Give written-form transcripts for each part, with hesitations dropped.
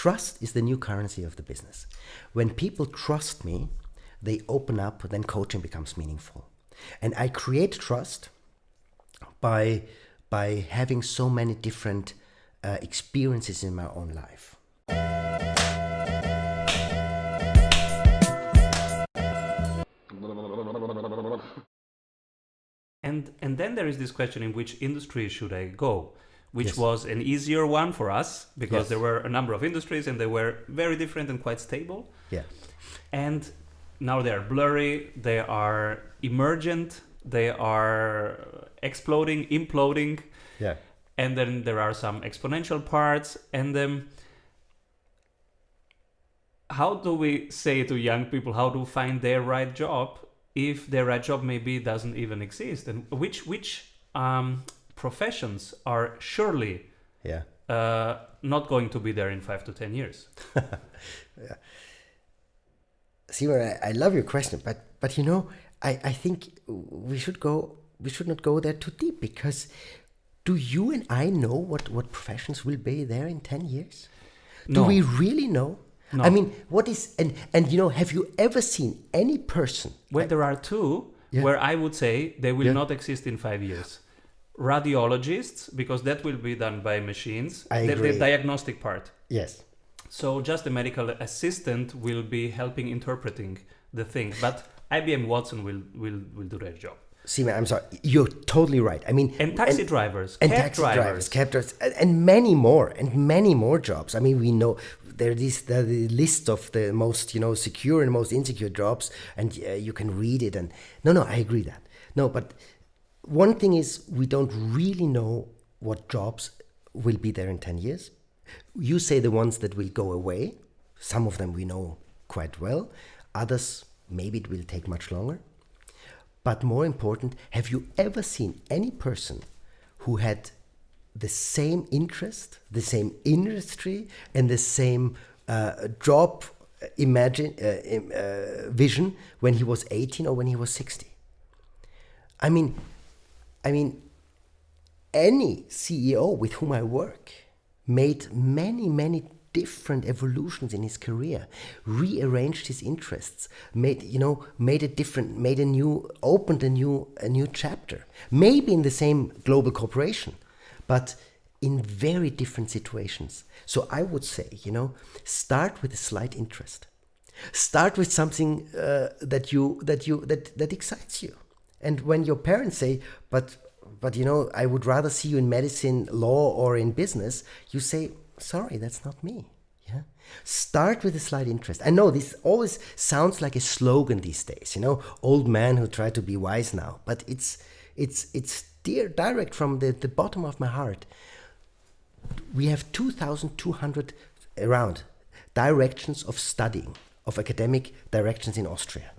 Trust is the new currency of the business. When people trust me, they open up, then coaching becomes meaningful. And I create trust by having so many different experiences in my own life. And then there is this question, in which industry should I go? Which Yes. was an easier one for us, because Yes. there were a number of industries and they were very different and quite stable. Yeah. And now they are blurry, they are emergent, they are exploding, imploding. Yeah. And then there are some exponential parts. And how do we say to young people how to find their right job if their right job maybe doesn't even exist? And which professions are surely Yeah. not going to be there in 5 to 10 years? Yeah. Simon, I love your question, but you know, I think we should not go there too deep, because do you and I know what professions will be there in 10 years? Do No. we really know? No. I mean, what is, and you know, have you ever seen any person? Well, there are two Yeah. where I would say they will Yeah. not exist in 5 years. Radiologists, because that will be done by machines. I The agree. diagnostic part. Yes. So just a medical assistant will be helping interpreting the thing. But IBM Watson will do their job. Simon, I'm sorry, you're totally right. I mean, And taxi drivers, and cab taxi drivers. cab drivers, and many more jobs. I mean, we know there is the list of the most, you know, secure and most insecure jobs, and you can read it. And no, I agree that. No, but one thing is, we don't really know what jobs will be there in 10 years. You say the ones that will go away. Some of them we know quite well. Others, maybe it will take much longer. But more important, have you ever seen any person who had the same interest, the same industry, and the same job vision when he was 18 or when he was 60? I mean, any CEO with whom I work made many different evolutions in his career, rearranged his interests, opened a new chapter, maybe in the same global corporation, but in very different situations. So I would say, you know, start with a slight interest. Start with something that excites you. And when your parents say, but you know, I would rather see you in medicine, law, or in business, you say, sorry, that's not me. Yeah. Start with a slight interest. I know this always sounds like a slogan these days, you know, old man who try to be wise now, but it's direct from the bottom of my heart. We have 2,200 around directions of studying, of academic directions in Austria.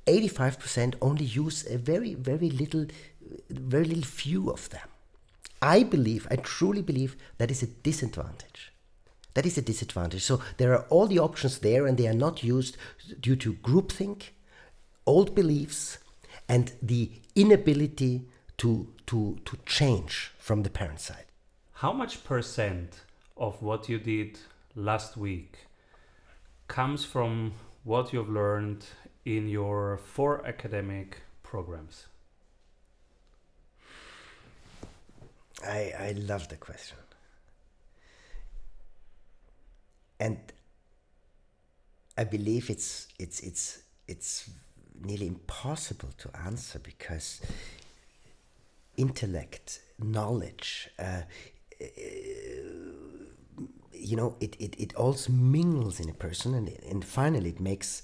85% only use a very little few of them. I truly believe that is a disadvantage. That is a disadvantage. So there are all the options there, and they are not used due to groupthink, old beliefs, and the inability to change from the parent side. How much percent of what you did last week comes from what you've learned in your 4 academic programs? I love the question. And I believe it's nearly impossible to answer, because intellect, knowledge, you know, it also mingles in a person, and finally it makes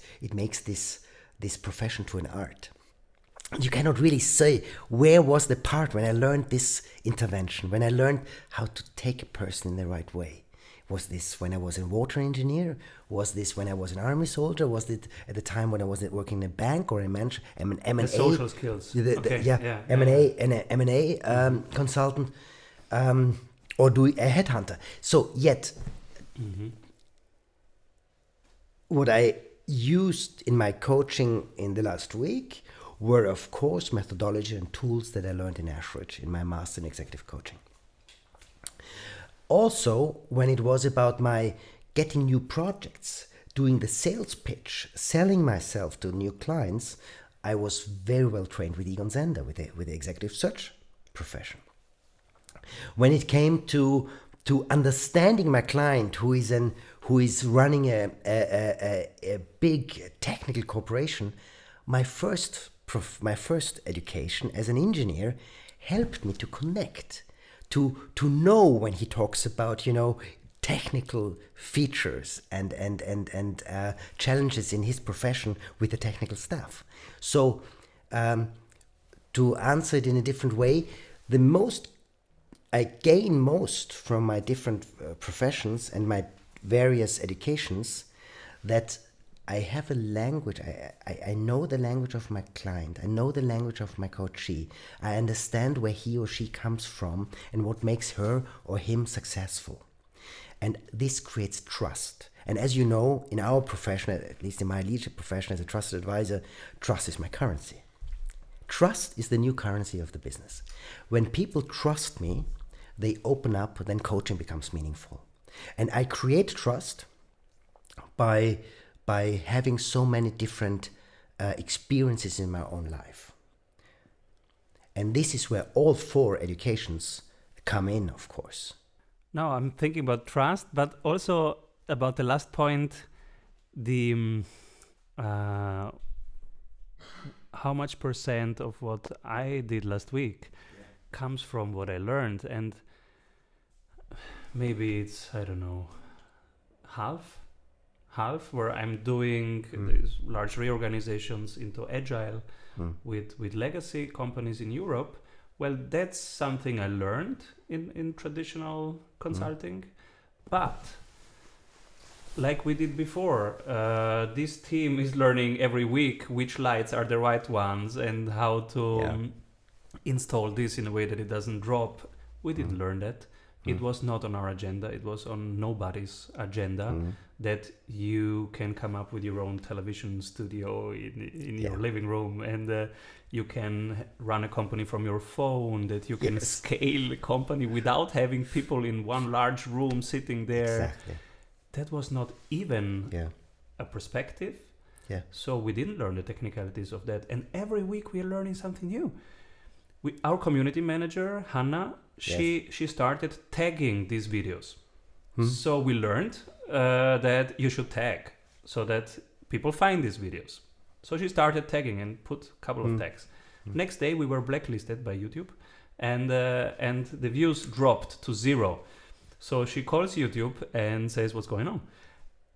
this profession to an art. You cannot really say, where was the part when I learned this intervention, when I learned how to take a person in the right way? Was this when I was a water engineer? Was this when I was an army soldier? Was it at the time when I was working in a bank or M&A? The social skills. M&A consultant, or a headhunter. So yet, what I used in my coaching in the last week were, of course, methodology and tools that I learned in Ashridge in my master in executive coaching. Also, when it was about my getting new projects, doing the sales pitch, selling myself to new clients, I was very well trained with Egon Zehnder, with the executive search profession. When it came to understanding my client, who is running a big technical corporation, my first education as an engineer helped me to connect, to know when he talks about, technical features and challenges in his profession with the technical staff. So to answer it in a different way, I gain most from my different professions and my various educations, that I have a language. I know the language of my client. I know the language of my coachee. I understand where he or she comes from and what makes her or him successful. And this creates trust. And as you know, in our profession, at least in my leadership profession as a trusted advisor, trust is my currency. Trust is the new currency of the business. When people trust me, they open up, then coaching becomes meaningful. And I create trust by having so many different experiences in my own life. And this is where all 4 educations come in, of course. Now I'm thinking about trust, but also about the last point, the how much % of what I did last week comes from what I learned. And maybe it's, I don't know, half, where I'm doing these large reorganizations into agile with legacy companies in Europe. Well, that's something I learned in traditional consulting. But like we did before, this team is learning every week which lights are the right ones and how to install this in a way that it doesn't drop. We didn't learn that. It was not on our agenda. It was on nobody's agenda that you can come up with your own television studio in your living room, and you can run a company from your phone, that you can scale a company without having people in one large room sitting there. Exactly. That was not even a perspective. Yeah. So we didn't learn the technicalities of that. And every week we are learning something new. Our community manager, Hannah, she started tagging these videos. So we learned that you should tag so that people find these videos. So she started tagging and put a couple of tags. Next day we were blacklisted by YouTube, and the views dropped to 0. So she calls YouTube and says, what's going on?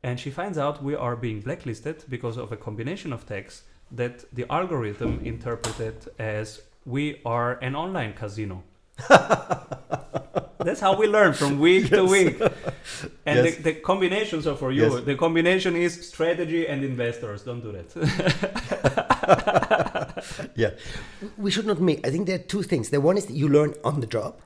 And she finds out we are being blacklisted because of a combination of tags that the algorithm interpreted as we are an online casino. That's how we learn from week to week. And the combination, so for you, the combination is strategy and investors. Don't do that. We should not make, I think there are 2 things. The one is that you learn on the job,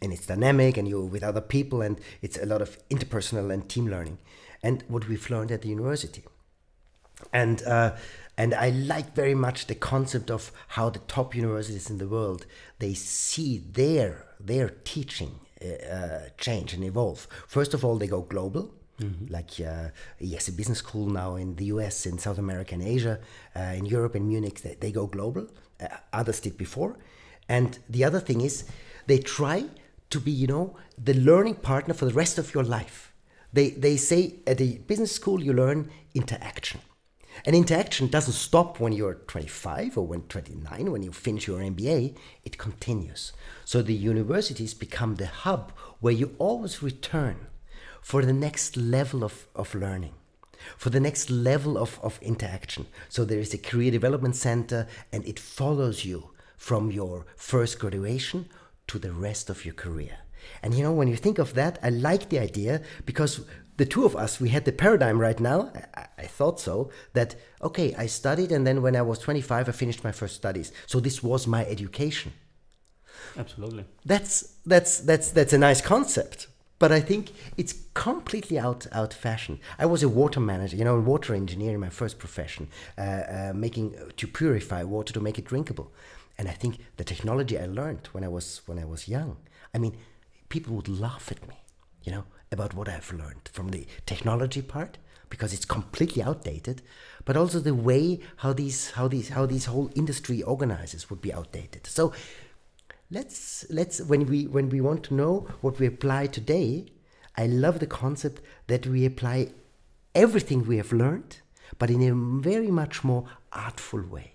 and it's dynamic, and you're with other people, and it's a lot of interpersonal and team learning. And what we've learned at the university. And I like very much the concept of how the top universities in the world, they see their teaching change and evolve. First of all, they go global. Like a business school now in the US, in South America, and Asia, in Europe and Munich, they go global. Others did before. And the other thing is they try to be, the learning partner for the rest of your life. They say at a business school you learn interaction. And interaction doesn't stop when you're 25 or when 29, when you finish your MBA, it continues. So the universities become the hub where you always return for the next level of learning, for the next level of interaction. So there is a career development center, and it follows you from your first graduation to the rest of your career. And when you think of that, I like the idea, because the 2 of us, we had the paradigm right now, I thought so, that, okay, I studied, and then when I was 25, I finished my first studies. So this was my education. Absolutely. That's a nice concept, but I think it's completely out fashion. I was a water manager, a water engineer in my first profession, to purify water to make it drinkable. And I think the technology I learned when I was young, people would laugh at me, about what I've learned from the technology part, because it's completely outdated, but also the way how these whole industry organizes would be outdated. So let's when we want to know what we apply today, I love the concept that we apply everything we have learned, but in a very much more artful way.